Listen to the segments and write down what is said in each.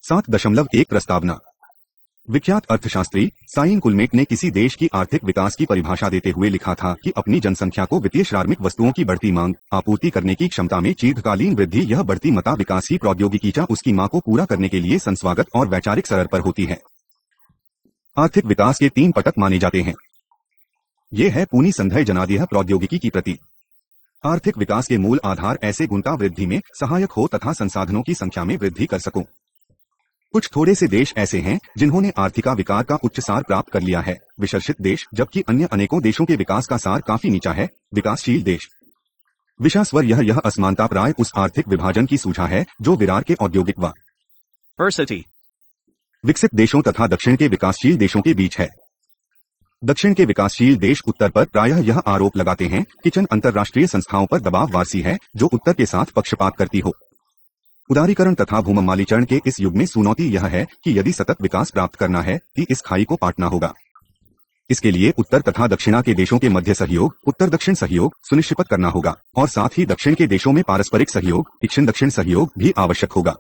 7.1 प्रस्तावना। विख्यात अर्थशास्त्री साइन कुलमेट ने किसी देश की आर्थिक विकास की परिभाषा देते हुए लिखा था कि अपनी जनसंख्या को वित्तीय श्रमिक वस्तुओं की बढ़ती मांग आपूर्ति करने की क्षमता में दीर्घकालीन वृद्धि, यह बढ़ती मता विकास की प्रौद्योगिकी उसकी मां को पूरा करने के लिए संस्वागत और वैचारिक स्तर पर होती है। आर्थिक विकास के 3 पटक माने जाते हैं। ये है पूनी संधय जनादेह प्रौद्योगिकी की प्रति। आर्थिक विकास के मूल आधार ऐसे गुणता वृद्धि में सहायक हो तथा संसाधनों की संख्या में वृद्धि कर सको। कुछ थोड़े से देश ऐसे हैं जिन्होंने आर्थिका विकार का उच्च सार प्राप्त कर लिया है, विकसित देश, जबकि अन्य अनेकों देशों के विकास का सार काफी नीचा है, विकासशील देश। विशास्वर यह असमानता प्राय उस आर्थिक विभाजन की सूझा है जो विरार के औद्योगिक व विकसित देशों तथा दक्षिण के विकासशील देशों के बीच है। दक्षिण के विकासशील देश उत्तर पर प्रायः यह आरोप लगाते हैं कि चंद अंतर्राष्ट्रीय संस्थाओं पर दबाव वारसी है जो उत्तर के साथ पक्षपात करती हो। उदारीकरण तथा भूममालीकरण के इस युग में चुनौती यह है कि यदि सतत विकास प्राप्त करना है तो इस खाई को पाटना होगा। इसके लिए उत्तर तथा दक्षिणा के देशों के मध्य सहयोग, उत्तर दक्षिण सहयोग सुनिश्चित करना होगा और साथ ही दक्षिण के देशों में पारस्परिक सहयोग, दक्षिण दक्षिण सहयोग भी आवश्यक होगा।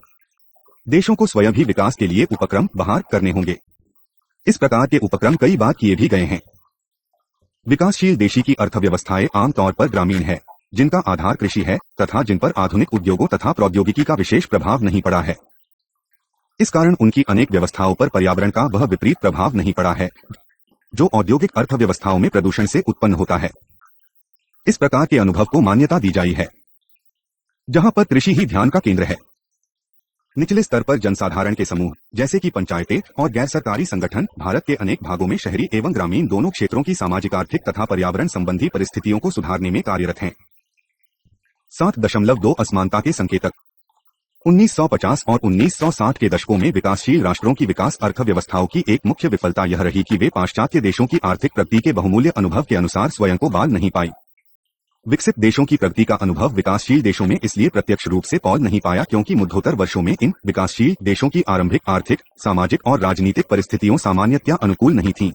देशों को स्वयं भी विकास के लिए उपक्रम बाहर करने होंगे। इस प्रकार के उपक्रम कई बार किए भी गए हैं। विकासशील देशी की अर्थव्यवस्थाएं आमतौर पर ग्रामीण है, जिनका आधार कृषि है तथा जिन पर आधुनिक उद्योगों तथा प्रौद्योगिकी का विशेष प्रभाव नहीं पड़ा है। इस कारण उनकी अनेक व्यवस्थाओं पर पर्यावरण का वह विपरीत प्रभाव नहीं पड़ा है जो औद्योगिक अर्थव्यवस्थाओं में प्रदूषण से उत्पन्न होता है। इस प्रकार के अनुभव को मान्यता दी जाई है जहां पर कृषि ही ध्यान का केंद्र है। निचले स्तर पर जनसाधारण के समूह जैसे कि पंचायतें और गैर सरकारी संगठन भारत के अनेक भागों में शहरी एवं ग्रामीण दोनों क्षेत्रों की सामाजिक, आर्थिक तथा पर्यावरण संबंधी परिस्थितियों को सुधारने में कार्यरत हैं। 7.2 असमानता के संकेतक। 1950 और 1960 के दशकों में विकासशील राष्ट्रों की विकास अर्थव्यवस्थाओं की एक मुख्य विफलता यह रही कि वे पाश्चात्य देशों की आर्थिक प्रगति के बहुमूल्य अनुभव के अनुसार स्वयं को बाल नहीं पाई। विकसित देशों की प्रगति का अनुभव विकासशील देशों में इसलिए प्रत्यक्ष रूप से पौल नहीं पाया क्योंकि मध्योत्तर वर्षों में इन विकासशील देशों की आरंभिक आर्थिक, सामाजिक और राजनीतिक परिस्थितियां सामान्यतया अनुकूल नहीं थीं।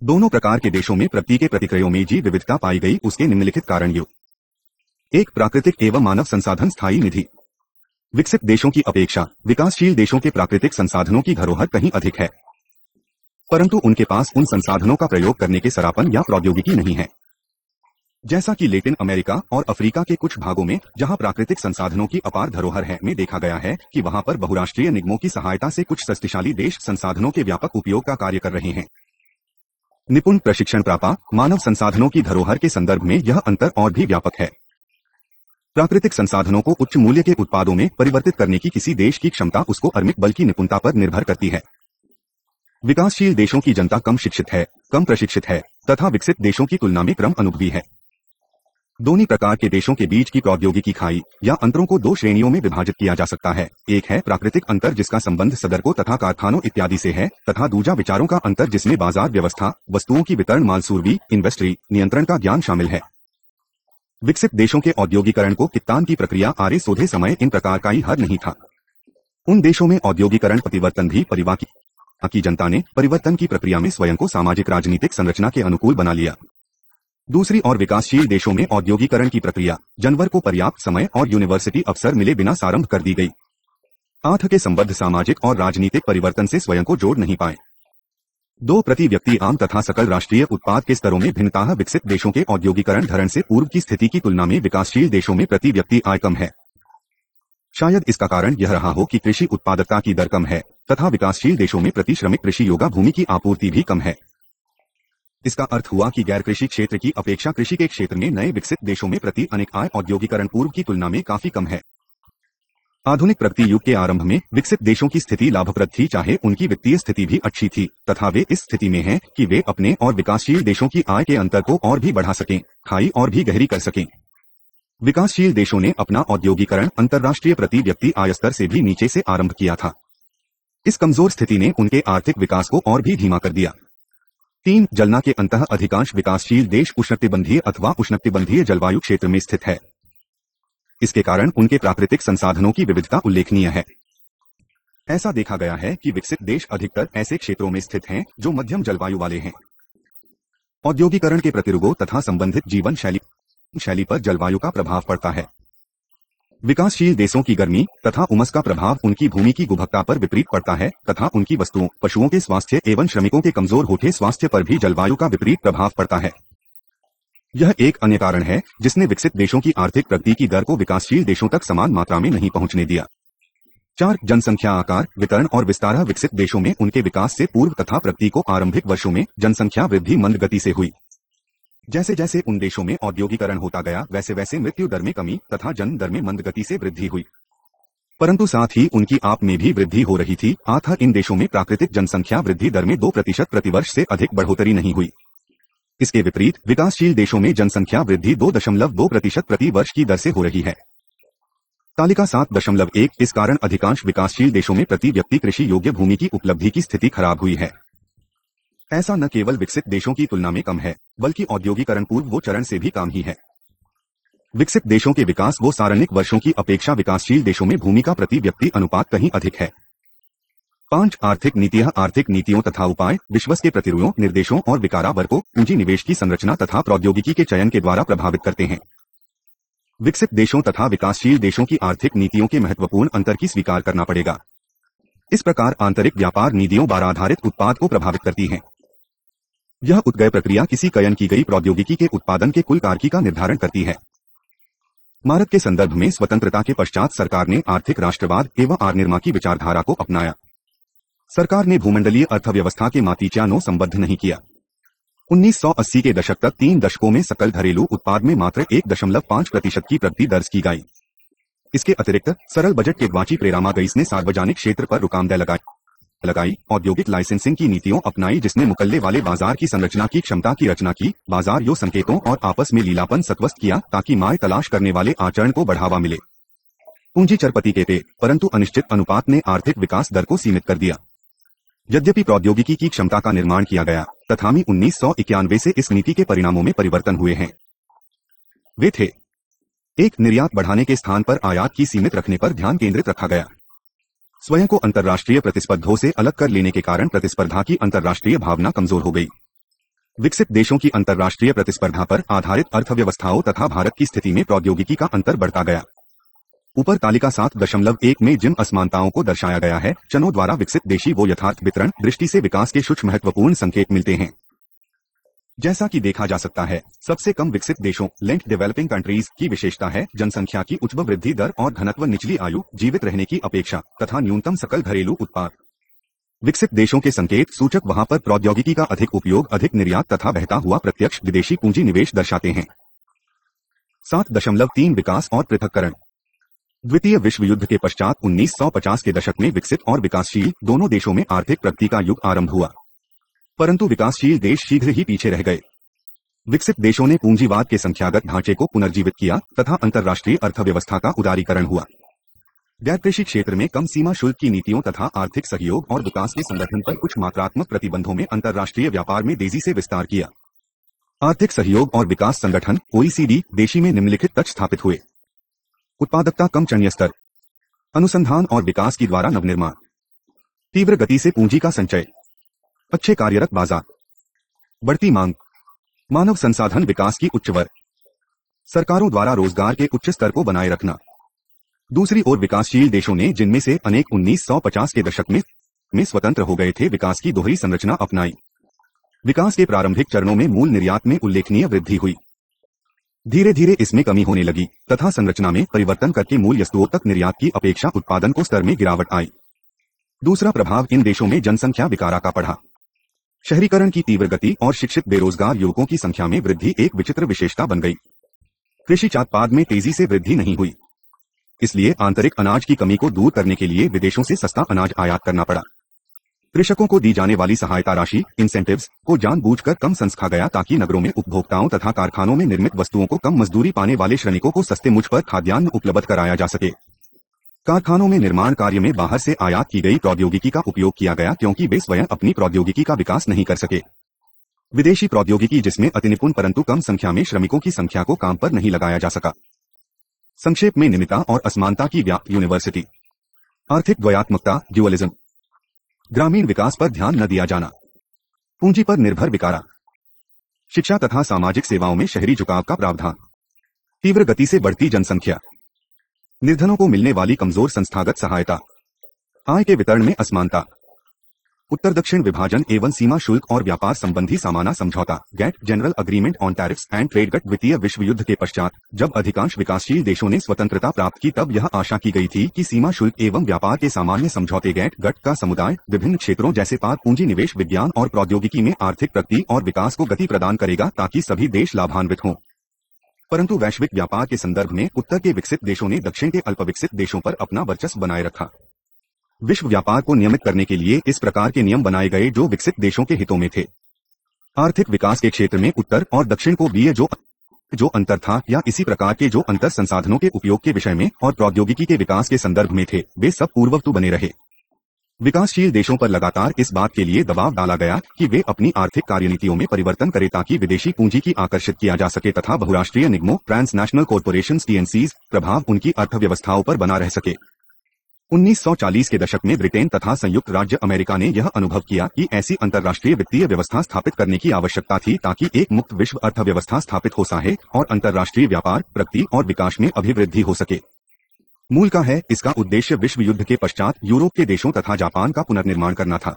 दोनों प्रकार के देशों में प्रगति के प्रतिक्रयों में जी विविधता पाई गई। उसके निम्नलिखित कारण यो: 1. प्राकृतिक एवं मानव संसाधन स्थायी निधि। विकसित देशों की अपेक्षा विकासशील देशों के प्राकृतिक संसाधनों की धरोहर कहीं अधिक है, परंतु उनके पास उन संसाधनों का प्रयोग करने के सरापन या प्रौद्योगिकी नहीं है। जैसा कि लैटिन अमेरिका और अफ्रीका के कुछ भागों में जहां प्राकृतिक संसाधनों की अपार धरोहर है में देखा गया है कि वहां पर बहुराष्ट्रीय निगमों की सहायता से कुछ शक्तिशाली देश संसाधनों के व्यापक उपयोग का कार्य कर रहे हैं। निपुण प्रशिक्षण प्राप्त मानव संसाधनों की धरोहर के संदर्भ में यह अंतर और भी व्यापक है। प्राकृतिक संसाधनों को उच्च मूल्य के उत्पादों में परिवर्तित करने की किसी देश की क्षमता उसको अर्मिक बल की निपुणता पर निर्भर करती है। विकासशील देशों की जनता कम शिक्षित है, कम प्रशिक्षित है तथा विकसित देशों की तुलना में क्रम अनुभवी है। दोनों प्रकार के देशों के बीच की प्रौद्योगिकी खाई या अंतरों को 2 श्रेणियों में विभाजित किया जा सकता है। एक है प्राकृतिक अंतर जिसका संबंध सदर्कों तथा कारखानों इत्यादि से है तथा दूसरा विचारों का अंतर जिसमें बाजार व्यवस्था, वस्तुओं की वितरण, मालसूरवी, इन्वेस्ट्री, नियंत्रण का ज्ञान शामिल है। विकसित देशों के औद्योगिकरण को कित्तान की प्रक्रिया आरे सोधे समय इन प्रकार का ही हर नहीं था। उन देशों में औद्योगिकरण परिवर्तन भी परिवार की जनता ने परिवर्तन की प्रक्रिया में स्वयं को सामाजिक राजनीतिक संरचना के अनुकूल बना लिया। दूसरी ओर विकासशील देशों में औद्योगिकरण की प्रक्रिया जानवर को पर्याप्त समय और यूनिवर्सिटी अवसर मिले बिना आरंभ कर दी गई। आर्थ के संबद्ध सामाजिक और राजनीतिक परिवर्तन से स्वयं को जोड़ नहीं पाए। 2. प्रति व्यक्ति आम तथा सकल राष्ट्रीय उत्पाद के स्तरों में भिन्नता। विकसित देशों के औद्योगिकरण धरण से पूर्व की स्थिति की तुलना में विकासशील देशों में प्रति व्यक्ति आय कम है। शायद इसका कारण यह रहा हो कि कृषि उत्पादकता की दर कम है तथा विकासशील देशों में प्रति श्रमिक कृषि योग्य भूमि की आपूर्ति भी कम है। इसका अर्थ हुआ कि गैर कृषि क्षेत्र की अपेक्षा कृषि के क्षेत्र में नए विकसित देशों में प्रति अनेक आय औद्योगिकरण पूर्व की तुलना में काफी कम है। आधुनिक प्रगति युग के आरंभ में विकसित देशों की स्थिति लाभप्रद थी, चाहे उनकी वित्तीय स्थिति भी अच्छी थी, तथा वे इस स्थिति में हैं कि वे अपने और विकासशील देशों की आय के अंतर को और भी बढ़ा सकें, खाई और भी गहरी कर सकें। विकासशील देशों ने अपना औद्योगिकरण अंतर्राष्ट्रीय प्रति व्यक्ति आय स्तर से भी नीचे से आरंभ किया था। इस कमजोर स्थिति ने उनके आर्थिक विकास को और भी धीमा कर दिया। 3. जलना के अंतः अधिकांश विकासशील देश उष्णकटिबंधीय अथवा उष्णकटिबंधीय जलवायु क्षेत्र में स्थित है। इसके कारण उनके प्राकृतिक संसाधनों की विविधता उल्लेखनीय है। ऐसा देखा गया है कि विकसित देश अधिकतर ऐसे क्षेत्रों में स्थित हैं जो मध्यम जलवायु वाले हैं। औद्योगिकरण के प्रतिरोगों तथा संबंधित जीवन शैली पर जलवायु का प्रभाव पड़ता है। विकासशील देशों की गर्मी तथा उमस का प्रभाव उनकी भूमि की गुणवत्ता पर विपरीत पड़ता है तथा उनकी वस्तुओं पशुओं के स्वास्थ्य एवं श्रमिकों के कमजोर होते स्वास्थ्य पर भी जलवायु का विपरीत प्रभाव पड़ता है। यह एक अन्य कारण है जिसने विकसित देशों की आर्थिक प्रगति की दर को विकासशील देशों तक समान मात्रा में नहीं पहुंचने दिया। 4 जनसंख्या आकार वितरण और विस्तार। विकसित देशों में उनके विकास से पूर्व तथा प्रगति को आरंभिक वर्षों में जनसंख्या वृद्धि मंद गति से हुई। जैसे जैसे उन देशों में औद्योगिकरण होता गया वैसे वैसे मृत्यु दर में कमी तथा जन्म दर में मंद गति से वृद्धि हुई, परंतु साथ ही उनकी आप में भी वृद्धि हो रही थी। अतः इन देशों में प्राकृतिक जनसंख्या वृद्धि दर में 2% प्रतिवर्ष से अधिक बढ़ोतरी नहीं हुई। इसके विपरीत विकासशील देशों में जनसंख्या वृद्धि 2.2% प्रति वर्ष की दर से हो रही है। तालिका 7.1। इस कारण अधिकांश विकासशील देशों में प्रति व्यक्ति कृषि योग्य भूमि की उपलब्धि की स्थिति खराब हुई है। ऐसा न केवल विकसित देशों की तुलना में कम है बल्कि औद्योगिकरण पूर्व वो चरण से भी कम ही है। विकसित देशों के विकास वो सारणिक वर्षों की अपेक्षा विकासशील देशों में भूमि का प्रति व्यक्ति अनुपात कहीं अधिक है। 5 आर्थिक नीतियां। आर्थिक नीतियों तथा उपाय विश्वस के प्रतिरूपों निर्देशों और विकारावर को पूंजी निवेश की संरचना तथा प्रौद्योगिकी के चयन के द्वारा प्रभावित करते हैं। विकसित देशों तथा विकासशील देशों की आर्थिक नीतियों के महत्वपूर्ण अंतर की स्वीकार करना पड़ेगा। इस प्रकार आंतरिक व्यापार नीतियों पर आधारित उत्पाद को प्रभावित करती हैं। यह उत्गय प्रक्रिया किसी चयन की गई प्रौद्योगिकी के उत्पादन के कुल कार्य का निर्धारण करती है। भारत के संदर्भ में स्वतंत्रता के पश्चात सरकार ने आर्थिक राष्ट्रवाद एवं आर्निर्मा की विचारधारा को अपनाया। सरकार ने भूमंडलीय अर्थव्यवस्था के मातीचानों संबद्ध नहीं किया। 1980 के दशक तक 3 दशकों में सकल घरेलू उत्पाद में मात्र 1.5% की प्रगति दर्ज की गई। इसके अतिरिक्त सरल बजट के वाची प्रेरामा गईस ने सार्वजनिक क्षेत्र पर रुकामदेह लगाई, औद्योगिक लाइसेंसिंग की नीतियों अपनाई जिसने मुकल्ले वाले बाजार की संरचना की क्षमता की रचना की, बाजार यो संकेतों और आपस में लीलापन सत्वस्त किया ताकि माय तलाश करने वाले आचरण को बढ़ावा मिले। पूंजी चरपति के थे परंतु अनिश्चित अनुपात ने आर्थिक विकास दर को सीमित कर दिया। यद्यपि प्रौद्योगिकी की क्षमता का निर्माण किया गया तथापि 1991 से इस नीति के परिणामों में परिवर्तन हुए हैं। वे थे: 1 निर्यात बढ़ाने के स्थान पर आयात की सीमित रखने पर ध्यान केंद्रित रखा गया। स्वयं को अंतर्राष्ट्रीय प्रतिस्पर्धों से अलग कर लेने के कारण प्रतिस्पर्धा की अंतर्राष्ट्रीय भावना कमजोर हो गई। विकसित देशों की अंतर्राष्ट्रीय प्रतिस्पर्धा पर आधारित अर्थव्यवस्थाओं तथा भारत की स्थिति में प्रौद्योगिकी का अंतर बढ़ता गया। ऊपर तालिका 7.1 में जिन असमानताओं को दर्शाया गया है चनों द्वारा विकसित देशी वो यथार्थ वितरण दृष्टि से विकास के कुछ महत्वपूर्ण संकेत मिलते हैं। जैसा कि देखा जा सकता है, सबसे कम विकसित देशों लेंट डेवलपिंग कंट्रीज की विशेषता है जनसंख्या की उच्च वृद्धि दर और घनत्व, निचली आयु, जीवित रहने की अपेक्षा तथा न्यूनतम सकल घरेलू उत्पाद। विकसित देशों के संकेत सूचक वहां पर प्रौद्योगिकी का अधिक उपयोग, अधिक निर्यात तथा बहता हुआ प्रत्यक्ष विदेशी पूंजी निवेश दर्शाते हैं। 7.3 विकास और पृथक्करण। द्वितीय विश्व युद्ध के पश्चात 1950 के दशक में विकसित और विकासशील दोनों देशों में आर्थिक प्रगति का युग आरंभ हुआ, परंतु विकासशील देश शीघ्र ही पीछे रह गए। विकसित देशों ने पूंजीवाद के संख्यागत ढांचे को पुनर्जीवित किया तथा अंतर्राष्ट्रीय अर्थव्यवस्था का उदारीकरण हुआ। गैर कृषि क्षेत्र में कम सीमा शुल्क की नीतियों तथा आर्थिक सहयोग और विकास के संगठन पर कुछ मात्रात्मक प्रतिबंधों में अंतर्राष्ट्रीय व्यापार में तेजी से विस्तार किया। आर्थिक सहयोग और विकास संगठन OECD देशी में निम्नलिखित तथ्य स्थापित हुए: उत्पादकता कम चरणीय स्तर, अनुसंधान और विकास की द्वारा नवनिर्माण, तीव्र गति से पूंजी का संचय, अच्छे कार्यरत बाजार, बढ़ती मांग, मानव संसाधन विकास की उच्च दर, सरकारों द्वारा रोजगार के उच्च स्तर को बनाए रखना। दूसरी ओर विकासशील देशों ने, जिनमें से अनेक 1950 के दशक में स्वतंत्र हो गए थे, विकास की दोहरी संरचना अपनाई। विकास के प्रारंभिक चरणों में मूल निर्यात में उल्लेखनीय वृद्धि हुई। धीरे धीरे इसमें कमी होने लगी तथा संरचना में परिवर्तन करके मूल वस्तुओं तक निर्यात की अपेक्षा उत्पादन को स्तर में गिरावट आई। दूसरा प्रभाव इन देशों में जनसंख्या विकारा का पड़ा। शहरीकरण की तीव्र गति और शिक्षित बेरोजगार युवकों की संख्या में वृद्धि एक विचित्र विशेषता बन गई। कृषि उत्पाद में तेजी से वृद्धि नहीं हुई, इसलिए आंतरिक अनाज की कमी को दूर करने के लिए विदेशों से सस्ता अनाज आयात करना पड़ा। कृषकों को दी जाने वाली सहायता राशि इंसेंटिव्स को जानबूझकर कम संस्था गया ताकि नगरों में उपभोक्ताओं तथा कारखानों में निर्मित वस्तुओं को कम मजदूरी पाने वाले श्रमिकों को सस्ते मूल्य पर खाद्यान्न उपलब्ध कराया जा सके। कारखानों में निर्माण कार्य में बाहर से आयात की गई प्रौद्योगिकी का उपयोग किया गया क्योंकि वे स्वयं अपनी प्रौद्योगिकी का विकास नहीं कर सके। विदेशी प्रौद्योगिकी जिसमें अतिनिपुण परंतु कम संख्या में श्रमिकों की संख्या को काम पर नहीं लगाया जा सका। संक्षेप में निम्नता और असमानता की व्याप्ति, यूनिवर्सिटी, आर्थिक द्वयात्मकता, ड्यूअलिज्म, ग्रामीण विकास पर ध्यान न दिया जाना, पूंजी पर निर्भर विकारा, शिक्षा तथा सामाजिक सेवाओं में शहरी झुकाव का प्रावधान, तीव्र गति से बढ़ती जनसंख्या, निर्धनों को मिलने वाली कमजोर संस्थागत सहायता, आय के वितरण में असमानता, उत्तर दक्षिण विभाजन एवं सीमा शुल्क और व्यापार संबंधी सामान्य समझौता GATT general agreement on tariffs and trade GATT द्वितीय विश्व युद्ध के पश्चात जब अधिकांश विकासशील देशों ने स्वतंत्रता प्राप्त की तब यह आशा की गई थी कि सीमा शुल्क एवं व्यापार के सामान्य समझौते गैट गट का समुदाय विभिन्न क्षेत्रों जैसे पाक पूंजी निवेश विज्ञान और प्रौद्योगिकी में आर्थिक प्रगति और विकास को गति प्रदान करेगा ताकि सभी देश लाभान्वित हों। परंतु वैश्विक व्यापार के संदर्भ में उत्तर के विकसित देशों ने दक्षिण के अल्पविकसित देशों पर अपना वर्चस्व बनाए रखा। विश्व व्यापार को नियमित करने के लिए इस प्रकार के नियम बनाए गए जो विकसित देशों के हितों में थे। आर्थिक विकास के क्षेत्र में उत्तर और दक्षिण को बीच जो अंतर था या इसी प्रकार के जो अंतर संसाधनों के उपयोग के विषय में और प्रौद्योगिकी के विकास के संदर्भ में थे वे सब पूर्ववत बने रहे। विकासशील देशों पर लगातार इस बात के लिए दबाव डाला गया कि वे अपनी आर्थिक कार्यनीतियों में परिवर्तन करें ताकि विदेशी पूंजी की आकर्षित किया जा सके तथा बहुराष्ट्रीय निगमों ट्रांसनेशनल कॉरपोरेशंस TNCs प्रभाव उनकी अर्थव्यवस्थाओं पर बना रह सके। 1940 के दशक में ब्रिटेन तथा संयुक्त राज्य अमेरिका ने यह अनुभव किया कि ऐसी अंतर्राष्ट्रीय वित्तीय व्यवस्था स्थापित करने की आवश्यकता थी ताकि एक मुक्त विश्व अर्थव्यवस्था स्थापित हो सके और अंतर्राष्ट्रीय व्यापार प्रगति और विकास में अभिवृद्धि हो सके। मूल का है इसका उद्देश्य विश्व युद्ध के पश्चात यूरोप के देशों तथा जापान का पुनर्निर्माण करना था।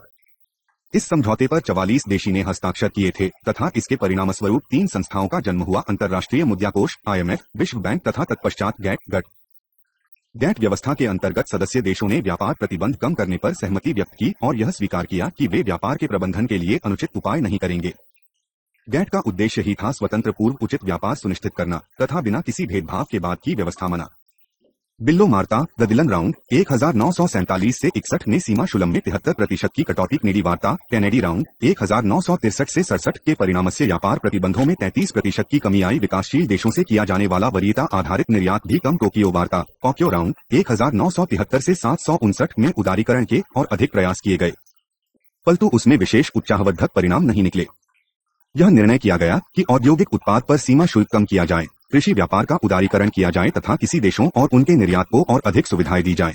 इस समझौते पर 44 देशी ने हस्ताक्षर किए थे तथा इसके परिणामस्वरूप 3 संस्थाओं का जन्म हुआ, अंतर्राष्ट्रीय मुद्राकोष IMF, विश्व बैंक तथा तत्पश्चात गैट व्यवस्था के अंतर्गत सदस्य देशों ने व्यापार प्रतिबंध कम करने पर सहमति व्यक्त की और यह स्वीकार किया कि वे व्यापार के प्रबंधन के लिए अनुचित उपाय नहीं करेंगे। गैट का उद्देश्य ही था स्वतंत्र पूर्व उचित व्यापार सुनिश्चित करना तथा बिना किसी भेदभाव के बाद की व्यवस्था मना। बिल्लो मार्ता द डिलन राउंड 1947 से 61 ने सीमा शुल्क में 73% की कटौती, कैनेडी वार्ता कैनेडी राउंड 1963 से 67 के परिणाम से व्यापार प्रतिबंधों में 33% की कमी आई। विकासशील देशों से किया जाने वाला वरीयता आधारित निर्यात भी कम। टोक्यो वार्ता टोक्यो राउंड 1973 से 759 में उदारीकरण के और अधिक प्रयास किए गए, परंतु उसमें विशेष उच्चावर्धक परिणाम नहीं निकले। यह निर्णय किया गया कि औद्योगिक उत्पाद पर सीमा शुल्क कम किया जाए, कृषि व्यापार का उदारीकरण किया जाए तथा किसी देशों और उनके निर्यात को और अधिक सुविधाएं दी जाए।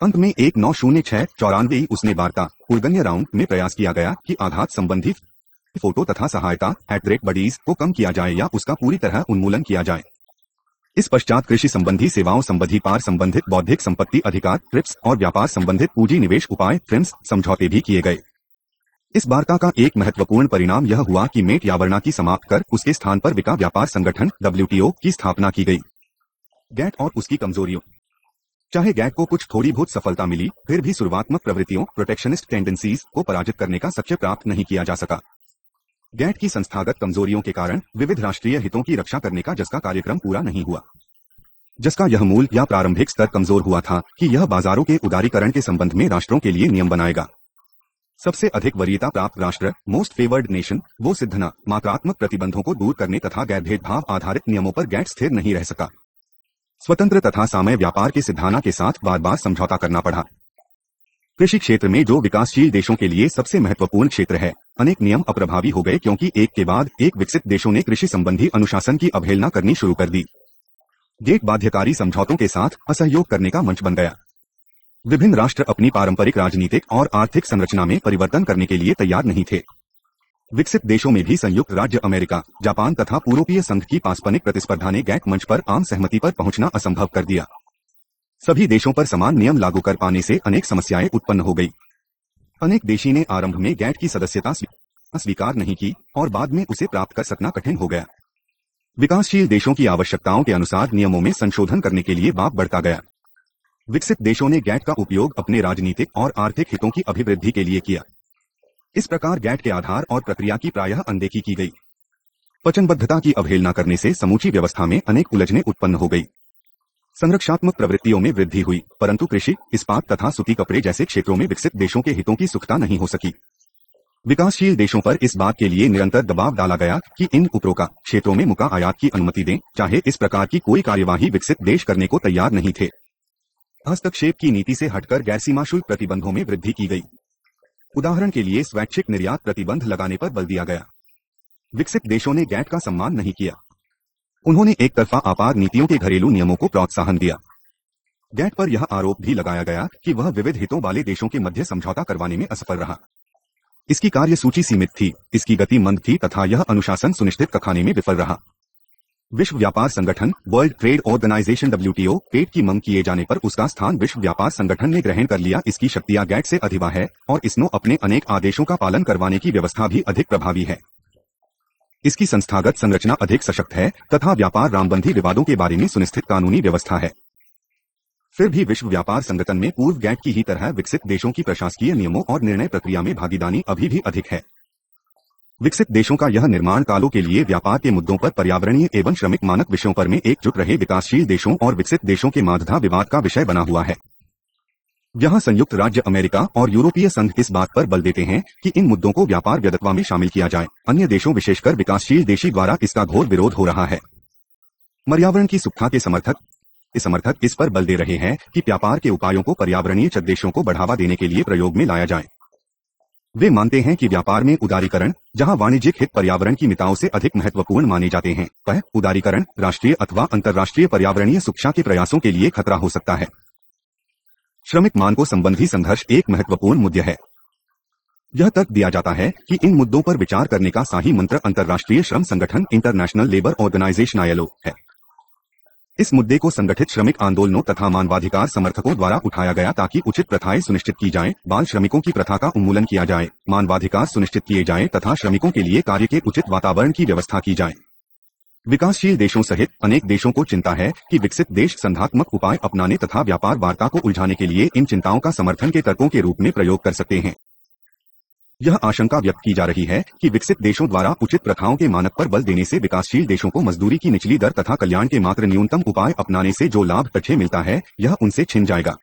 अंत में 1906-94 उसने वार्ता उर्गन्य राउंड में प्रयास किया गया कि आघात संबंधी फोटो तथा सहायता बडीज को कम किया जाए या उसका पूरी तरह उन्मूलन किया जाए। इस पश्चात कृषि संबंधी सेवाओं संबंधी पार संबंधित बौद्धिक संपत्ति अधिकार ट्रिप्स और व्यापार संबंधित पूंजी निवेश उपाय ट्रिम्स समझौते भी किए गए। इस वार्ता का एक महत्वपूर्ण परिणाम यह हुआ कि मेट यावरना की समाप्त कर उसके स्थान पर विका व्यापार संगठन WTO की स्थापना की गई। गैट और उसकी कमजोरियों। चाहे गैट को कुछ थोड़ी बहुत सफलता मिली, फिर भी शुरुआत्मक प्रवृत्तियों प्रोटेक्शनिस्ट टेंडेंसीज को पराजित करने का लक्ष्य प्राप्त नहीं किया जा सका। गैट की संस्थागत कमजोरियों के कारण विविध राष्ट्रीय हितों की रक्षा करने का जिसका कार्यक्रम पूरा नहीं हुआ। जिसका यह मूल या प्रारंभिक स्तर कमजोर हुआ था कि यह बाजारों के उदारीकरण के संबंध में राष्ट्रों के लिए नियम बनाएगा। सबसे अधिक वरीयता प्राप्त राष्ट्र मोस्ट फेवर्ड नेशन वो सिद्धना मात्रात्मक प्रतिबंधों को दूर करने तथा गैर भेदभाव आधारित नियमों पर गैट स्थिर नहीं रह सका। स्वतंत्र तथा सामय व्यापार के सिद्धांत के साथ बार बार समझौता करना पड़ा। कृषि क्षेत्र में जो विकासशील देशों के लिए सबसे महत्वपूर्ण क्षेत्र है, अनेक नियम अप्रभावी हो गए क्योंकि एक के बाद एक विकसित देशों ने कृषि संबंधी अनुशासन की अवहेलना करनी शुरू कर दी। गैट बाध्यकारी समझौतों के साथ असहयोग करने का मंच बन गया। विभिन्न राष्ट्र अपनी पारंपरिक राजनीतिक और आर्थिक संरचना में परिवर्तन करने के लिए तैयार नहीं थे। विकसित देशों में भी संयुक्त राज्य अमेरिका, जापान तथा यूरोपीय संघ की पारस्परिक प्रतिस्पर्धा ने गैट मंच पर आम सहमति पर पहुंचना असंभव कर दिया। सभी देशों पर समान नियम लागू कर पाने से अनेक समस्याएं उत्पन्न हो गई। अनेक देशी ने आरंभ में गैट की सदस्यता स्वीकार नहीं की और बाद में उसे प्राप्त कर सकना कठिन हो गया। विकासशील देशों की आवश्यकताओं के अनुसार नियमों में संशोधन करने के लिए बात बढ़ता गया। विकसित देशों ने गैट का उपयोग अपने राजनीतिक और आर्थिक हितों की अभिवृद्धि के लिए किया। इस प्रकार गैट के आधार और प्रक्रिया की प्रायः अनदेखी की गई। वचनबद्धता की अवहेलना करने से समूची व्यवस्था में अनेक उलझनें उत्पन्न हो गई। संरक्षात्मक प्रवृत्तियों में वृद्धि हुई, परंतु कृषि, इस्पात तथा सूती कपड़े जैसे क्षेत्रों में विकसित देशों के हितों की सुखता नहीं हो सकी। विकासशील देशों पर इस बात के लिए निरंतर दबाव डाला गया कि इन उपरोक्त क्षेत्रों में मुका आयात की अनुमति दें, चाहे इस प्रकार की कोई कार्यवाही विकसित देश करने को तैयार नहीं थे। हस्तक्षेप की नीति से हटकर गैर सीमा शुल्क प्रतिबंधों में वृद्धि की गई। उदाहरण के लिए स्वैच्छिक निर्यात प्रतिबंध लगाने पर बल दिया गया। विकसित देशों ने गैट का सम्मान नहीं किया। उन्होंने एक तरफा आपार नीतियों के घरेलू नियमों को प्रोत्साहन दिया। गैट पर यह आरोप भी लगाया गया कि वह विविध हितों वाले देशों के मध्य समझौता करवाने में असफल रहा। इसकी कार्यसूची सीमित थी, इसकी गति मंद थी तथा यह अनुशासन सुनिश्चित करने में विफल रहा। विश्व व्यापार संगठन वर्ल्ड ट्रेड ऑर्गेनाइजेशन WTO पेट की मांग किए जाने पर उसका स्थान विश्व व्यापार संगठन ने ग्रहण कर लिया। इसकी शक्तियां गैट से अधिका है और इसनो अपने अनेक आदेशों का पालन करवाने की व्यवस्था भी अधिक प्रभावी है। इसकी संस्थागत संरचना अधिक सशक्त है तथा व्यापार रामबंधी विवादों के बारे में सुनिश्चित कानूनी व्यवस्था है। फिर भी विश्व व्यापार संगठन में पूर्व गैट की ही तरह विकसित देशों की प्रशासकीय नियमों और निर्णय प्रक्रिया में भागीदारी अभी भी अधिक है। विकसित देशों का यह निर्माण कालों के लिए व्यापार के मुद्दों पर पर्यावरणीय एवं श्रमिक मानक विषयों पर में एकजुट रहे विकासशील देशों और विकसित देशों के मध्य विवाद का विषय बना हुआ है। यहाँ संयुक्त राज्य अमेरिका और यूरोपीय संघ इस बात पर बल देते हैं कि इन मुद्दों को व्यापार व्यवस्था में शामिल किया जाए। अन्य देशों विशेषकर विकासशील देशी द्वारा इसका घोर विरोध हो रहा है। पर्यावरण की सुरक्षा के समर्थक इस पर बल दे रहे हैं कि व्यापार के उपायों को पर्यावरणीय उद्देश्यों को बढ़ावा देने के लिए प्रयोग में लाया जाए। वे मानते हैं कि व्यापार में उदारीकरण, जहां वाणिज्यिक हित पर्यावरण की मिताओं से अधिक महत्वपूर्ण माने जाते हैं, वह उदारीकरण राष्ट्रीय अथवा अंतर्राष्ट्रीय पर्यावरणीय सुरक्षा के प्रयासों के लिए खतरा हो सकता है। श्रमिक मानकों संबंधी संघर्ष एक महत्वपूर्ण मुद्दा है। यह तर्क दिया जाता है कि इन मुद्दों पर विचार करने का सही मंत्र अंतर्राष्ट्रीय श्रम संगठन इंटरनेशनल लेबर ऑर्गेनाइजेशन ILO है। इस मुद्दे को संगठित श्रमिक आंदोलनों तथा मानवाधिकार समर्थकों द्वारा उठाया गया ताकि उचित प्रथाएं सुनिश्चित की जाएं, बाल श्रमिकों की प्रथा का उन्मूलन किया जाए, मानवाधिकार सुनिश्चित किए जाएं तथा श्रमिकों के लिए कार्य के उचित वातावरण की व्यवस्था की जाए। विकासशील देशों सहित अनेक देशों को चिंता है कि विकसित देश संधात्मक उपाय अपनाने तथा व्यापार वार्ता को उलझाने के लिए इन चिंताओं का समर्थन के तर्कों के रूप में प्रयोग कर सकते हैं। यह आशंका व्यक्त की जा रही है कि विकसित देशों द्वारा उचित प्रथाओं के मानक पर बल देने से विकासशील देशों को मजदूरी की निचली दर तथा कल्याण के मात्र न्यूनतम उपाय अपनाने से जो लाभ तथ्य मिलता है, यह उनसे छिन जाएगा।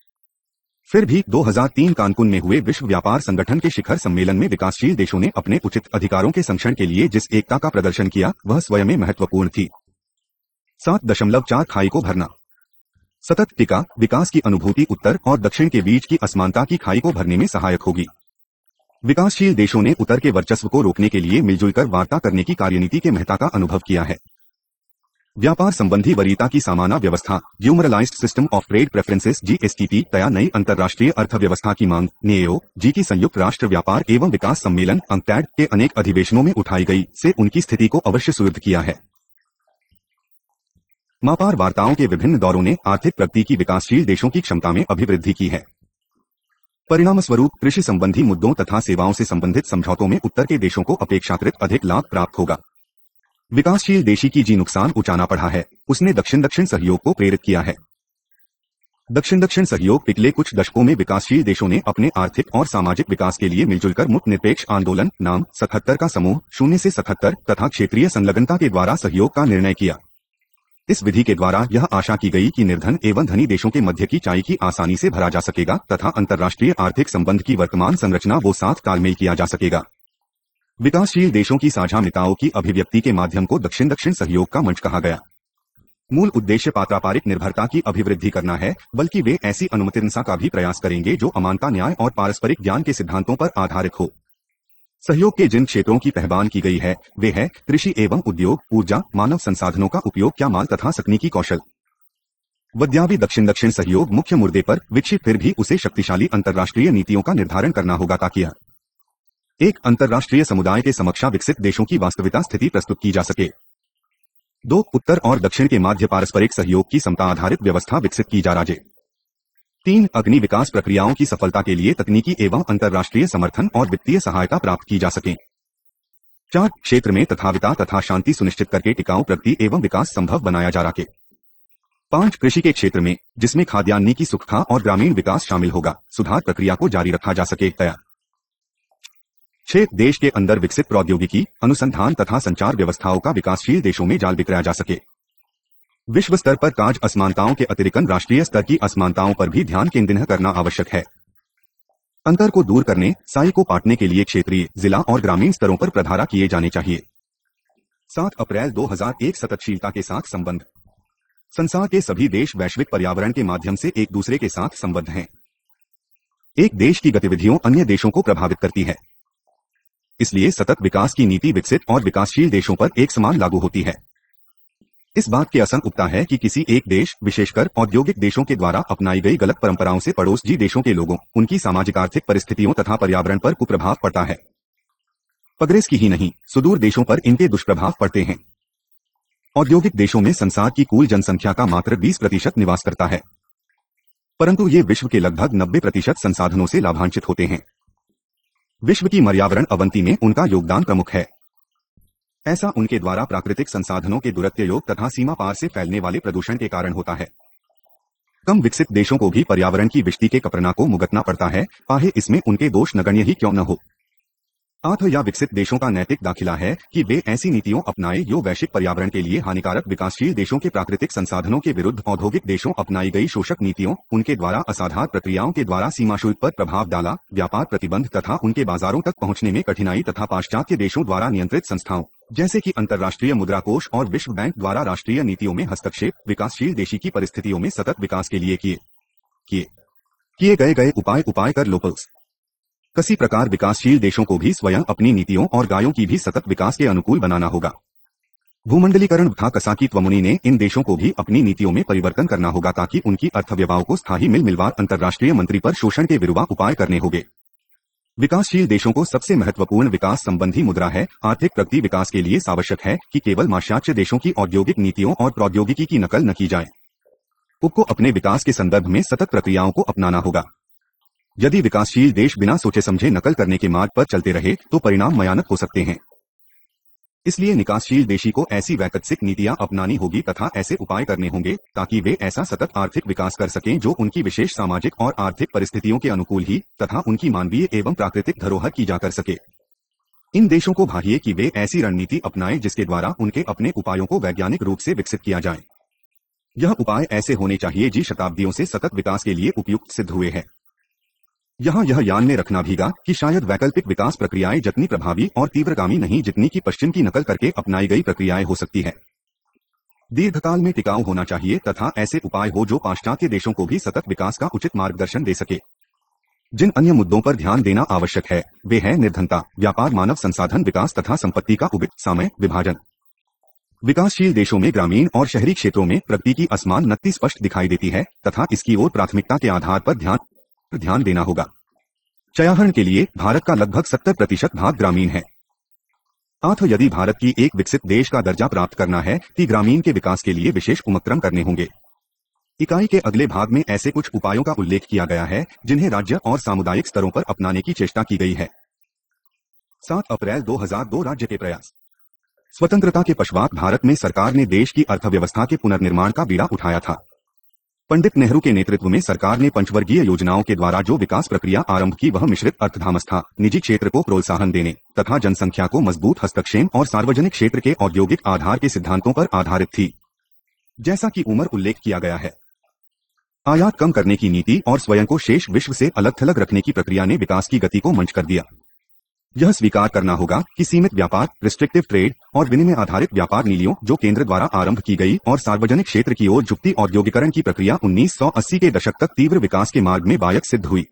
फिर भी 2003 कानकुन में हुए विश्व व्यापार संगठन के शिखर सम्मेलन में विकासशील देशों ने अपने उचित अधिकारों के संरक्षण के लिए जिस एकता का प्रदर्शन किया, वह स्वयं में महत्वपूर्ण थी। 7.4 खाई को भरना। सतत टिका विकास की अनुभूति उत्तर और दक्षिण के बीच की असमानता की खाई को भरने में सहायक होगी। विकासशील देशों ने उत्तर के वर्चस्व को रोकने के लिए मिलजुल कर वार्ता करने की कार्यनीति के महत्व का अनुभव किया है। व्यापार संबंधी वरीयता की सामान्य व्यवस्था ड्यूमरलाइज्ड system of trade preferences GSTP तया नई अंतर्राष्ट्रीय अर्थव्यवस्था की मांग NEO जी की संयुक्त राष्ट्र व्यापार एवं विकास सम्मेलन UNCTAD के अनेक अधिवेशनों में उठाई गई से उनकी स्थिति को अवश्य सुदृढ़ किया है। व्यापार वार्ताओं के विभिन्न दौरों ने आर्थिक प्रगति की विकासशील देशों की क्षमता में अभिवृद्धि की है। परिणामस्वरूप कृषि संबंधी मुद्दों तथा सेवाओं से संबंधित समझौतों में उत्तर के देशों को अपेक्षाकृत अधिक लाभ प्राप्त होगा। विकासशील देशी की जी नुकसान उचाना पड़ा है, उसने दक्षिण सहयोग को प्रेरित किया है। दक्षिण सहयोग पिछले कुछ दशकों में विकासशील देशों ने अपने आर्थिक और सामाजिक विकास के लिए मिलजुल कर मुक्त निरपेक्ष आंदोलन नाम 77 का समूह 0 से 77 तथा क्षेत्रीय संलग्नता के द्वारा सहयोग का निर्णय किया। इस विधि के द्वारा यह आशा की गई कि निर्धन एवं धनी देशों के मध्य की चाई की आसानी से भरा जा सकेगा तथा अंतर्राष्ट्रीय आर्थिक संबंध की वर्तमान संरचना वो साथ तालमेल किया जा सकेगा। विकासशील देशों की साझा मिताओं की अभिव्यक्ति के माध्यम को दक्षिण सहयोग का मंच कहा गया। मूल उद्देश्य पारस्परिक निर्भरता की अभिवृद्धि करना है, बल्कि वे ऐसी अनुमतिरक्षा का भी प्रयास करेंगे जो अमानता न्याय और पारस्परिक ज्ञान के सिद्धांतों पर आधारित हो। सहयोग के जिन क्षेत्रों की पहचान की गई है वे है कृषि एवं उद्योग, ऊर्जा, मानव संसाधनों का उपयोग, क्या माल तथा तकनीकी कौशल। वद्यावी दक्षिण सहयोग मुख्य मुद्दे पर विकसित, फिर भी उसे शक्तिशाली अंतर्राष्ट्रीय नीतियों का निर्धारण करना होगा ताकि एक अंतर्राष्ट्रीय समुदाय के समक्ष विकसित देशों की वास्तविकता स्थिति प्रस्तुत की जा सके। 2. उत्तर और दक्षिण के मध्य पारस्परिक सहयोग की समता आधारित व्यवस्था विकसित की जा रही। 3. अग्नि विकास प्रक्रियाओं की सफलता के लिए तकनीकी एवं अंतर्राष्ट्रीय समर्थन और वित्तीय सहायता प्राप्त की जा सके। 4. क्षेत्र में तथाविता तथा शांति सुनिश्चित करके टिकाऊ प्रगति एवं विकास संभव बनाया जा रहा है। 5. कृषि के क्षेत्र में, जिसमें खाद्यान्न की सुरक्षा और ग्रामीण विकास शामिल होगा, सुधार प्रक्रिया को जारी रखा जा सके। 6. देश के अंदर विकसित प्रौद्योगिकी, अनुसंधान तथा संचार व्यवस्थाओं का विकासशील देशों में जाल बिखराया जा सके। विश्व स्तर पर काज असमानताओं के अतिरिक्त राष्ट्रीय स्तर की असमानताओं पर भी ध्यान केंद्रित करना आवश्यक है। अंतर को दूर करने, साई को पाटने के लिए क्षेत्रीय, जिला और ग्रामीण स्तरों पर प्रधारा किए जाने चाहिए। 7 अप्रैल 2001 सततशीलता के साथ संबंध। संसार के सभी देश वैश्विक पर्यावरण के माध्यम से एक दूसरे के साथ संबद्ध हैं। एक देश की गतिविधियों अन्य देशों को प्रभावित करती है, इसलिए सतत विकास की नीति विकसित और विकासशील देशों पर एक समान लागू होती है। इस बात के असर उगता है कि किसी एक देश, विशेषकर औद्योगिक देशों के द्वारा अपनाई गई गलत परंपराओं से पड़ोसी देशों के लोगों, उनकी सामाजिक आर्थिक परिस्थितियों तथा पर्यावरण पर कुप्रभाव पड़ता है। पगरेस की ही नहीं, सुदूर देशों पर इनके दुष्प्रभाव पड़ते हैं। औद्योगिक देशों में संसार की कुल जनसंख्या का मात्र 20% निवास करता है, परंतु ये विश्व के लगभग 90% संसाधनों से लाभान्वित होते हैं। विश्व की पर्यावरण अवनति में उनका योगदान प्रमुख है। ऐसा उनके द्वारा प्राकृतिक संसाधनों के दुरुपयोग तथा सीमा पार से फैलने वाले प्रदूषण के कारण होता है। कम विकसित देशों को भी पर्यावरण की विष्टि के कपरना को भुगतना पड़ता है, चाहे इसमें उनके दोष नगण्य ही क्यों न हो। आठ या विकसित देशों का नैतिक दाखिला है कि वे ऐसी नीतियों अपनाएं जो वैश्विक पर्यावरण के लिए हानिकारक विकासशील देशों के प्राकृतिक संसाधनों के विरुद्ध औद्योगिक देशों अपनाई गई शोषक नीतियों, उनके द्वारा असाधारण प्रक्रियाओं के द्वारा सीमा शुल्क पर प्रभाव डाला, व्यापार प्रतिबंध तथा उनके बाजारों तक पहुंचने में कठिनाई तथा पाश्चात्य देशों द्वारा नियंत्रित संस्थाओं जैसे कि अंतर्राष्ट्रीय मुद्रा कोष और विश्व बैंक द्वारा राष्ट्रीय नीतियों में हस्तक्षेप, विकासशील देशी की परिस्थितियों में सतत विकास के लिए किए गए उपाय कर लोकल्स। किसी प्रकार विकासशील देशों को भी स्वयं अपनी नीतियों और गायों की भी सतत विकास के अनुकूल बनाना होगा। भूमंडलीकरण तथा कसाकी त्वमुनी ने इन देशों को भी अपनी नीतियों में परिवर्तन करना होगा ताकि उनकी अर्थव्यवस्थाओं को स्थायी मिलवार अंतर्राष्ट्रीय मंत्री पर शोषण के विरुद्ध उपाय करने होंगे। विकासशील देशों को सबसे महत्वपूर्ण विकास संबंधी मुद्रा है। आर्थिक प्रगति विकास के लिए आवश्यक है कि केवल पाश्चात्य देशों की औद्योगिक नीतियों और प्रौद्योगिकी की नकल न की जाए। उनको अपने विकास के संदर्भ में सतत प्रक्रियाओं को अपनाना होगा। यदि विकासशील देश बिना सोचे समझे नकल करने के मार्ग पर चलते रहे तो परिणाम भयानक हो सकते हैं। इसलिए निकासशील देशी को ऐसी वैकल्पिक नीतियां अपनानी होगी तथा ऐसे उपाय करने होंगे ताकि वे ऐसा सतत आर्थिक विकास कर सकें जो उनकी विशेष सामाजिक और आर्थिक परिस्थितियों के अनुकूल ही तथा उनकी मानवीय एवं प्राकृतिक धरोहर की जा कर सके। इन देशों को चाहिए कि वे ऐसी रणनीति अपनाएं जिसके द्वारा उनके अपने उपायों को वैज्ञानिक रूप से विकसित किया जाए। यह उपाय ऐसे होने चाहिए जो शताब्दियों से सतत विकास के लिए उपयुक्त सिद्ध हुए हैं। यहाँ यह ध्यान में रखना भीगा कि शायद वैकल्पिक विकास प्रक्रियाएं जितनी प्रभावी और तीव्रगामी नहीं जितनी कि पश्चिम की नकल करके अपनाई गई प्रक्रियाएं हो सकती है। दीर्घकाल में टिकाऊ होना चाहिए तथा ऐसे उपाय हो जो पाश्चात्य देशों को भी सतत विकास का उचित मार्गदर्शन दे सके। जिन अन्य मुद्दों पर ध्यान देना आवश्यक है वे हैं निर्धनता, व्यापार, मानव संसाधन विकास तथा संपत्ति का समय विभाजन। विकासशील देशों में ग्रामीण और शहरी क्षेत्रों में प्रगति की असमानता स्पष्ट दिखाई देती है तथा इसकी ओर प्राथमिकता के आधार पर ध्यान देना होगा। चयाहरण के लिए भारत का लगभग 70% भाग ग्रामीण है। यदि भारत की एक विकसित देश का दर्जा प्राप्त करना है तो ग्रामीण के विकास के लिए विशेष उपक्रम करने होंगे। इकाई के अगले भाग में ऐसे कुछ उपायों का उल्लेख किया गया है जिन्हें राज्य और सामुदायिक स्तरों पर अपनाने की चेष्टा की गई है। 7 अप्रैल 2002 राज्य के प्रयास। स्वतंत्रता के पश्चात भारत में सरकार ने देश की अर्थव्यवस्था के पुनर्निर्माण का बीड़ा उठाया था। पंडित नेहरू के नेतृत्व में सरकार ने पंचवर्गीय योजनाओं के द्वारा जो विकास प्रक्रिया आरंभ की वह मिश्रित अर्थव्यवस्था, निजी क्षेत्र को प्रोत्साहन देने तथा जनसंख्या को मजबूत हस्तक्षेप और सार्वजनिक क्षेत्र के औद्योगिक आधार के सिद्धांतों पर आधारित थी। जैसा कि ऊपर उल्लेख किया गया है, आयात कम करने की नीति और स्वयं को शेष विश्व से अलग थलग रखने की प्रक्रिया ने विकास की गति को मंच कर दिया। यह स्वीकार करना होगा कि सीमित व्यापार, रिस्ट्रिक्टिव ट्रेड और विनिमय आधारित व्यापार नीतियों जो केंद्र द्वारा आरंभ की गई और सार्वजनिक क्षेत्र की ओर झुकती औद्योगिकरण की प्रक्रिया 1980 के दशक तक तीव्र विकास के मार्ग में बायक सिद्ध हुई।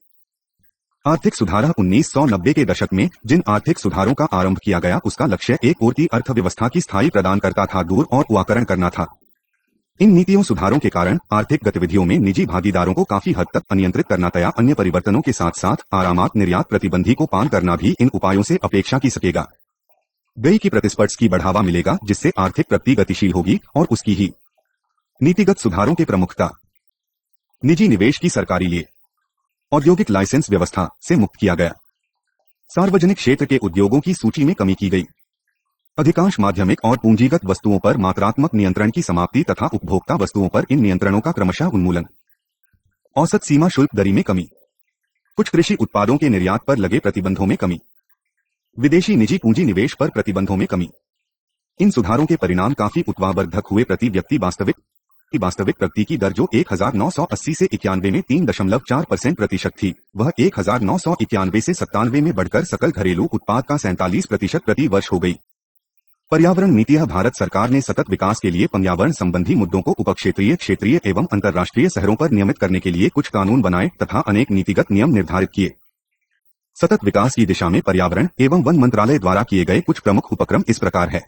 आर्थिक सुधार 1990 के दशक में जिन आर्थिक सुधारों का आरंभ किया गया उसका लक्ष्य एक ओर अर्थव्यवस्था की स्थायी प्रदान करता था, दूर और उवाकरण करना था। इन नीतियों सुधारों के कारण आर्थिक गतिविधियों में निजी भागीदारों को काफी हद तक अनियंत्रित करना तया अन्य परिवर्तनों के साथ साथ आरामात निर्यात प्रतिबंधी को पान करना भी इन उपायों से अपेक्षा की सकेगा। गई की प्रतिस्पर्धा की बढ़ावा मिलेगा जिससे आर्थिक प्रगति गतिशील होगी और उसकी ही नीतिगत सुधारों के प्रमुखता निजी निवेश की सरकारी लिए औद्योगिक लाइसेंस व्यवस्था से मुक्त किया गया। सार्वजनिक क्षेत्र के उद्योगों की सूची में कमी की गई। अधिकांश माध्यमिक और पूंजीगत वस्तुओं पर मात्रात्मक नियंत्रण की समाप्ति तथा उपभोक्ता वस्तुओं पर इन नियंत्रणों का क्रमशः उन्मूलन। औसत सीमा शुल्क दरी में कमी। कुछ कृषि उत्पादों के निर्यात पर लगे प्रतिबंधों में कमी। विदेशी निजी पूंजी निवेश पर प्रतिबंधों में कमी। इन सुधारों के परिणाम काफी उत्साहवर्धक हुए। प्रति व्यक्ति वास्तविक प्रगति की दर जो 1980 से 91 में 3.4% प्रतिशत थी, वह 1991 से 97 में बढ़कर सकल घरेलू उत्पाद का 47% प्रति वर्ष हो गई। पर्यावरण नीतियां। भारत सरकार ने सतत विकास के लिए पर्यावरण संबंधी मुद्दों को उपक्षेत्रीय, क्षेत्रीय एवं अंतर्राष्ट्रीय शहरों पर नियमित करने के लिए कुछ कानून बनाए तथा अनेक नीतिगत नियम निर्धारित किए। सतत विकास की दिशा में पर्यावरण एवं वन मंत्रालय द्वारा किए गए कुछ प्रमुख उपक्रम इस प्रकार है।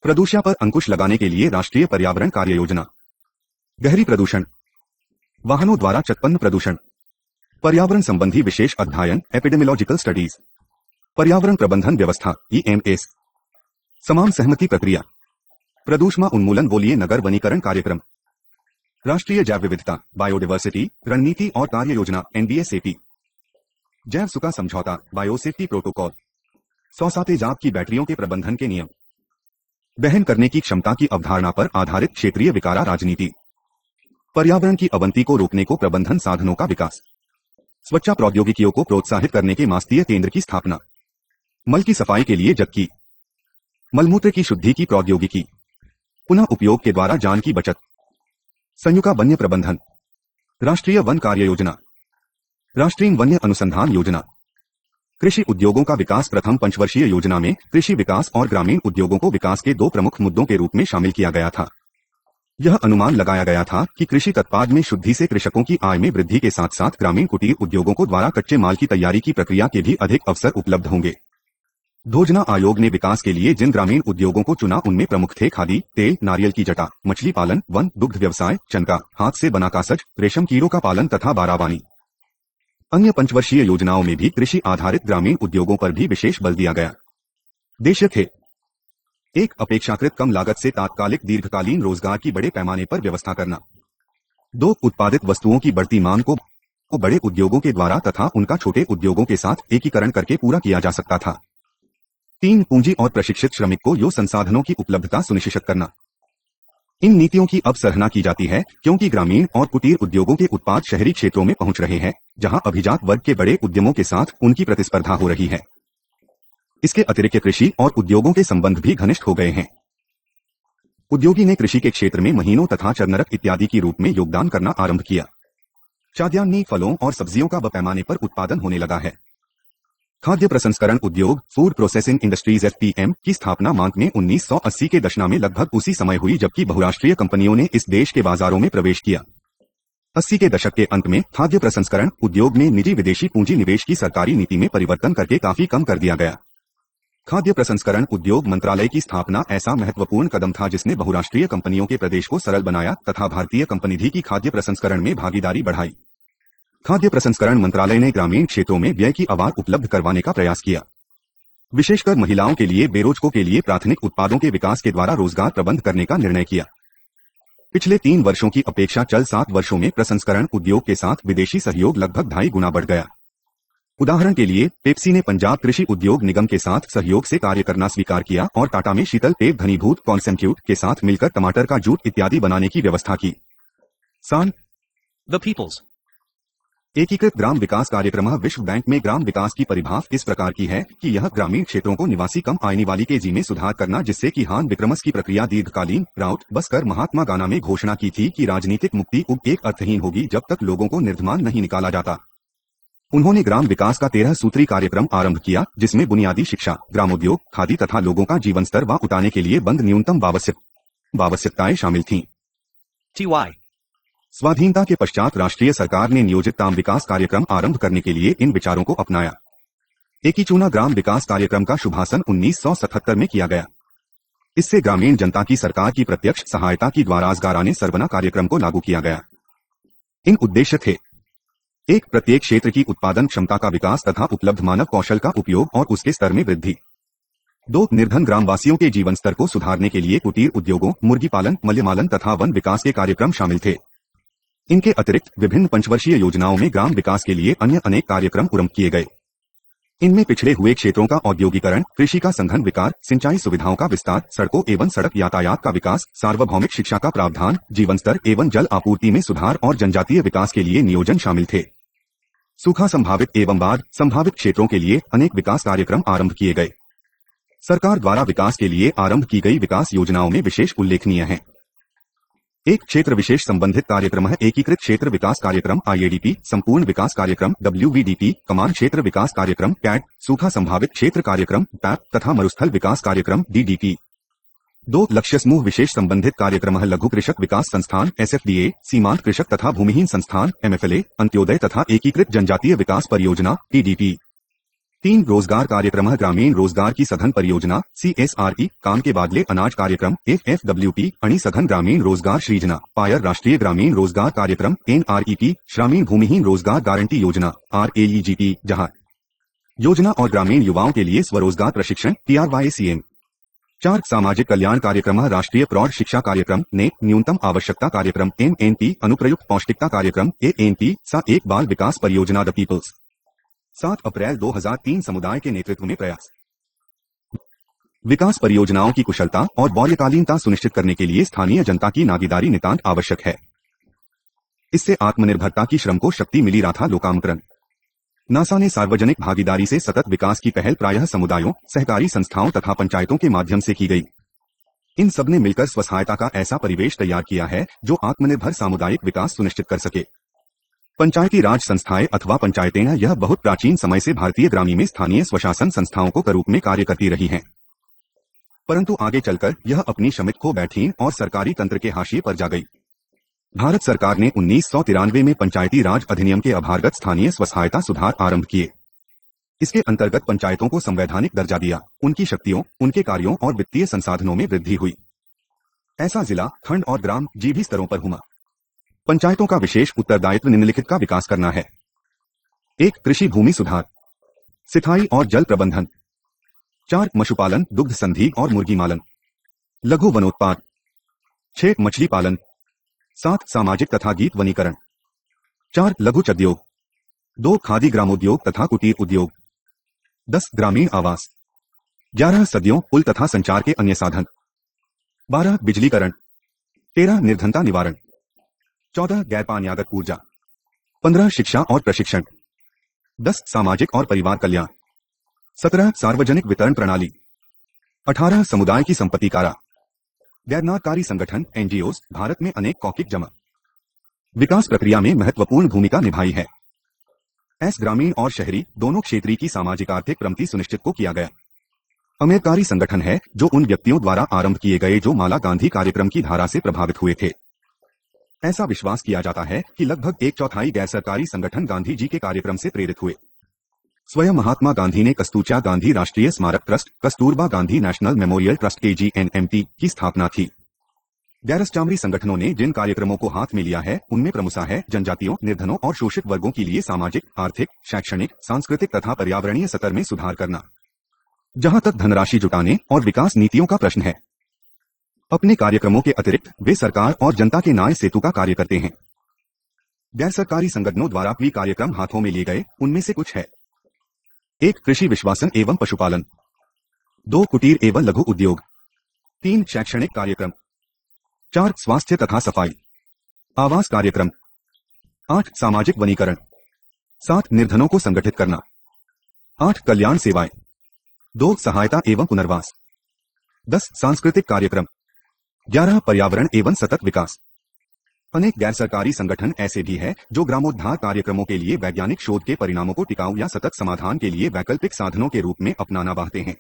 प्रदूषण पर अंकुश लगाने के लिए राष्ट्रीय पर्यावरण कार्य योजना। गहरी प्रदूषण, वाहनों द्वारा उत्पन्न प्रदूषण, पर्यावरण संबंधी विशेष अध्ययन एपिडेमियोलॉजिकल स्टडीज, पर्यावरण प्रबंधन व्यवस्था EMS, समान सहमति प्रक्रिया, प्रदूषण उन्मूलन बोलिए नगर वनीकरण कार्यक्रम, राष्ट्रीय जैव विविधता बायोडाइवर्सिटी रणनीति और कार्य योजना NBSAP, जैव सुखा समझौता बायोसेफ्टी प्रोटोकॉल, 100 तेजाब की बैटरियों के प्रबंधन के नियम, दहन करने की क्षमता की अवधारणा पर आधारित क्षेत्रीय विकारा राजनीति, पर्यावरण की अवनति को रोकने को प्रबंधन साधनों का विकास, स्वच्छता प्रौद्योगिकियों को प्रोत्साहित करने के मास्तीय केंद्र की स्थापना, मल की सफाई के लिए जग की, मलमूत्र की शुद्धि की प्रौद्योगिकी, पुनः उपयोग के द्वारा जान की बचत, संयुका वन्य प्रबंधन, राष्ट्रीय वन कार्य योजना, राष्ट्रीय वन्य अनुसंधान योजना, कृषि उद्योगों का विकास प्रथम पंचवर्षीय योजना में कृषि विकास और ग्रामीण उद्योगों को विकास के दो प्रमुख मुद्दों के रूप में शामिल किया गया था। यह अनुमान लगाया गया था कि कृषि उत्पाद में शुद्धि से कृषकों की आय में वृद्धि के साथ साथ ग्रामीण कुटीर उद्योगों को द्वारा कच्चे माल की तैयारी की प्रक्रिया के भी अधिक अवसर उपलब्ध होंगे। भोजना आयोग ने विकास के लिए जिन ग्रामीण उद्योगों को चुना उनमें प्रमुख थे खादी, तेल, नारियल की जटा, मछली पालन, वन, दुग्ध व्यवसाय, चनका, हाथ से बना कासज, रेशम कीड़ों का पालन तथा बाराबानी। अन्य पंचवर्षीय योजनाओं में भी कृषि आधारित ग्रामीण उद्योगों पर भी विशेष बल दिया गया। उद्देश्य थे: 1. अपेक्षाकृत कम लागत से तात्कालिक दीर्घकालीन रोजगार की बड़े पैमाने पर व्यवस्था करना। 2. उत्पादित वस्तुओं की बढ़ती मांग को बड़े उद्योगों के द्वारा तथा उनका छोटे उद्योगों के साथ एकीकरण करके पूरा किया जा सकता था। 3. पूंजी और प्रशिक्षित श्रमिक को यो संसाधनों की उपलब्धता सुनिश्चित करना। इन नीतियों की अब सराहना की जाती है क्योंकि ग्रामीण और कुटीर उद्योगों के उत्पाद शहरी क्षेत्रों में पहुंच रहे हैं, जहां अभिजात वर्ग के बड़े उद्यमों के साथ उनकी प्रतिस्पर्धा हो रही है। इसके अतिरिक्त कृषि और उद्योगों के संबंध भी घनिष्ठ हो गए हैं। उद्योगी ने कृषि के क्षेत्र में महीनों तथा चरनरक इत्यादि के रूप में योगदान करना आरंभ किया। खाद्यान्नी, फलों और सब्जियों का पैमाने पर उत्पादन होने लगा है। खाद्य प्रसंस्करण उद्योग फूड प्रोसेसिंग इंडस्ट्रीज FPM की स्थापना मार्च में 1980 के दशक में लगभग उसी समय हुई जबकि बहुराष्ट्रीय कंपनियों ने इस देश के बाजारों में प्रवेश किया। 80 के दशक के अंत में खाद्य प्रसंस्करण उद्योग में निजी विदेशी पूंजी निवेश की सरकारी नीति में परिवर्तन करके काफी कम कर दिया गया। खाद्य प्रसंस्करण उद्योग मंत्रालय की स्थापना ऐसा महत्वपूर्ण कदम था जिसने बहुराष्ट्रीय कंपनियों के प्रदेश को सरल बनाया तथा भारतीय कंपनिधि की खाद्य प्रसंस्करण में भागीदारी बढ़ाई। खाद्य प्रसंस्करण मंत्रालय ने ग्रामीण क्षेत्रों में व्यय की आवाज उपलब्ध करवाने का प्रयास किया। विशेषकर महिलाओं के लिए बेरोजगारों के लिए प्राथमिक उत्पादों के विकास के द्वारा रोजगार प्रबंध करने का निर्णय किया। पिछले 3 वर्षों की अपेक्षा चल 7 वर्षों में प्रसंस्करण उद्योग के साथ विदेशी सहयोग लगभग 2.5 गुना बढ़ गया। उदाहरण के लिए पेप्सी ने पंजाब कृषि उद्योग निगम के साथ सहयोग से कार्य करना स्वीकार किया और टाटा में शीतल पेय घनीभूत कॉन्सेंट्रेट के साथ मिलकर टमाटर का जूट इत्यादि बनाने की व्यवस्था की। सान The People's एकीकृत ग्राम विकास कार्यक्रम विश्व बैंक में ग्राम विकास की परिभाषा इस प्रकार की है कि यह ग्रामीण क्षेत्रों को निवासी कम आय वाली के जी में सुधार करना जिससे कि हान विक्रमस की प्रक्रिया दीर्घकालीन राउट बस कर महात्मा गांधी ने घोषणा की थी कि राजनीतिक मुक्ति एक अर्थहीन होगी जब तक लोगों को निर्धमान नहीं निकाला जाता। उन्होंने ग्राम विकास का 13 सूत्री कार्यक्रम आरंभ किया जिसमें बुनियादी शिक्षा, ग्रामोद्योग, खादी तथा लोगों का जीवन स्तर व उठाने के लिए बंद न्यूनतम आवश्यकताएं शामिल थीं। TY स्वाधीनता के पश्चात राष्ट्रीय सरकार ने नियोजित ग्राम विकास कार्यक्रम आरंभ करने के लिए इन विचारों को अपनाया। एकीचूना ग्राम विकास कार्यक्रम का शुभारंभ 1977 में किया गया। इससे ग्रामीण जनता की सरकार की प्रत्यक्ष सहायता की द्वारा रोजगाराने सरबना कार्यक्रम को लागू किया गया। इन उद्देश्य थे: 1. प्रत्येक क्षेत्र की उत्पादन क्षमता का विकास तथा उपलब्ध मानव कौशल का उपयोग और उसके स्तर में वृद्धि। 2. निर्धन ग्रामवासियों के जीवन स्तर को सुधारने के लिए कुटीर उद्योगों, मुर्गी पालन, मत्स्यपालन तथा वन विकास के कार्यक्रम शामिल थे। इनके अतिरिक्त विभिन्न पंचवर्षीय योजनाओं में ग्राम विकास के लिए अन्य अनेक कार्यक्रम आरंभ किए गए। इनमें पिछड़े हुए क्षेत्रों का औद्योगिकरण, कृषि का संघन विकास, सिंचाई सुविधाओं का विस्तार, सड़कों एवं सड़क यातायात का विकास, सार्वभौमिक शिक्षा का प्रावधान, जीवन स्तर एवं जल आपूर्ति में सुधार और जनजातीय विकास के लिए नियोजन शामिल थे। सूखा संभावित एवं बाढ़ संभावित क्षेत्रों के लिए अनेक विकास कार्यक्रम आरंभ किए गए। सरकार द्वारा विकास के लिए आरंभ की गई विकास योजनाओं में विशेष उल्लेखनीय है: 1. क्षेत्र विशेष संबंधित कार्यक्रम है एकीकृत क्षेत्र विकास कार्यक्रम IADP, संपूर्ण विकास कार्यक्रम WVDP, कमान क्षेत्र विकास कार्यक्रम CAD, सूखा संभावित क्षेत्र कार्यक्रम PAP तथा मरुस्थल विकास कार्यक्रम DDP। 2. लक्ष्य समूह विशेष संबंधित कार्यक्रम है लघु कृषक विकास संस्थान SFDA, सीमांत कृषक तथा भूमिहीन संस्थान MFLA, अंत्योदय तथा एकीकृत जनजातीय विकास परियोजना TDP। 3. रोजगार कार्यक्रम है ग्रामीण रोजगार की सघन परियोजना CSRE, काम के बादले अनाज कार्यक्रम FFWP, अणि सघन ग्रामीण रोजगार सृजना पायर राष्ट्रीय ग्रामीण रोजगार कार्यक्रम NREP, ग्रामीण भूमिहीन रोजगार गारंटी योजना RAEGP, जहां योजना और ग्रामीण युवाओं के लिए स्वरोजगार प्रशिक्षण TRYCM। 4 सामाजिक कल्याण कार्यक्रम राष्ट्रीय प्रौढ़ शिक्षा कार्यक्रम ने न्यूनतम आवश्यकता कार्यक्रम MNP अनुप्रयुक्त पौष्टिकता कार्यक्रम ANP सा एक बाल विकास परियोजना द पीपल्स 7 अप्रैल 2003 समुदाय के नेतृत्व में प्रयास। विकास परियोजनाओं की कुशलता और वरीयकालीनता सुनिश्चित करने के लिए स्थानीय जनता की भागीदारी नितांत आवश्यक है। इससे आत्मनिर्भरता की श्रम को शक्ति मिली रहा था। लोकामकरण नासा ने सार्वजनिक भागीदारी से सतत विकास की पहल प्रायः समुदायों, सहकारी संस्थाओं तथा पंचायतों के माध्यम से की गई। इन सब ने मिलकर स्वसहायता का ऐसा परिवेश तैयार किया है जो आत्मनिर्भर सामुदायिक विकास सुनिश्चित कर सके। पंचायती राज संस्थाएं अथवा पंचायतें यह बहुत प्राचीन समय से भारतीय ग्रामीण में स्थानीय स्वशासन संस्थाओं को रूप में कार्य करती रही हैं, परंतु आगे चलकर यह अपनी शमित खो बैठी और सरकारी तंत्र के हाशिए पर जा गई। भारत सरकार ने 1993 में पंचायती राज अधिनियम के आधारगत स्थानीय स्वसहायता सुधार आरंभ किए। इसके अंतर्गत पंचायतों को संवैधानिक दर्जा दिया, उनकी शक्तियों, उनके कार्यों और वित्तीय संसाधनों में वृद्धि हुई। ऐसा जिला, खंड और ग्राम जीभी स्तरों पर हुआ। पंचायतों का विशेष उत्तरदायित्व निम्नलिखित का विकास करना है। 1 कृषि भूमि सुधार, सिंचाई और जल प्रबंधन। 4 पशुपालन, दुग्ध संधि और मुर्गी पालन, लघु वनोत्पाद। 6 मछली पालन। 7 सामाजिक तथा गीत वनीकरण। 4 लघु उद्योग। 2 खादी ग्रामोद्योग तथा कुटीर उद्योग। 10 ग्रामीण आवास। 11 सदियों पुल तथा संचार के अन्य साधन। 12 बिजलीकरण। 13 निर्धनता निवारण। 14 गैर पानीयागत ऊर्जा। 15 शिक्षा और प्रशिक्षण। 10 सामाजिक और परिवार कल्याण। 17 सार्वजनिक वितरण प्रणाली। 18 समुदाय की संपत्ति कारा। गैरलाभकारी संगठन NGOs भारत में अनेक कौकिक जमा विकास प्रक्रिया में महत्वपूर्ण भूमिका निभाई है। ग्रामीण और शहरी दोनों क्षेत्रीय की सामाजिक आर्थिक प्रगति सुनिश्चित को किया गया। अमेरकारी संगठन है जो उन व्यक्तियों द्वारा आरंभ किए गए जो माला गांधी कार्यक्रम की धारा से प्रभावित हुए थे। ऐसा विश्वास किया जाता है कि लगभग 1/4 गैर सरकारी संगठन गांधी जी के कार्यक्रम से प्रेरित हुए। स्वयं महात्मा गांधी ने कस्तूरबा गांधी राष्ट्रीय स्मारक trust, Kasturba Gandhi national memorial trust KGNMT की स्थापना की। गैरसरकारी संगठनों ने जिन कार्यक्रमों को हाथ में लिया है उनमें प्रमुखतः है जनजातियों, निर्धनों और शोषित वर्गों के लिए सामाजिक, आर्थिक, शैक्षणिक, सांस्कृतिक तथा पर्यावरणीय स्तर में सुधार करना। जहां तक धनराशि जुटाने और विकास नीतियों का प्रश्न है, अपने कार्यक्रमों के अतिरिक्त वे सरकार और जनता के न्याय सेतु का कार्य करते हैं। गैर सरकारी संगठनों द्वारा भी कार्यक्रम हाथों में लिए गए उनमें से कुछ है। 1 कृषि विश्वासन एवं पशुपालन। 2 कुटीर एवं लघु उद्योग। 3 शैक्षणिक कार्यक्रम। 4 स्वास्थ्य तथा सफाई आवास कार्यक्रम। 8 सामाजिक वनीकरण। 7 निर्धनों को संगठित करना। 8 कल्याण सेवाएं। 2 सहायता एवं पुनर्वास। 10 सांस्कृतिक कार्यक्रम। 11 पर्यावरण एवं सतत विकास। अनेक गैर सरकारी संगठन ऐसे भी हैं जो ग्रामोद्धार कार्यक्रमों के लिए वैज्ञानिक शोध के परिणामों को टिकाऊ या सतत समाधान के लिए वैकल्पिक साधनों के रूप में अपनाना चाहते हैं।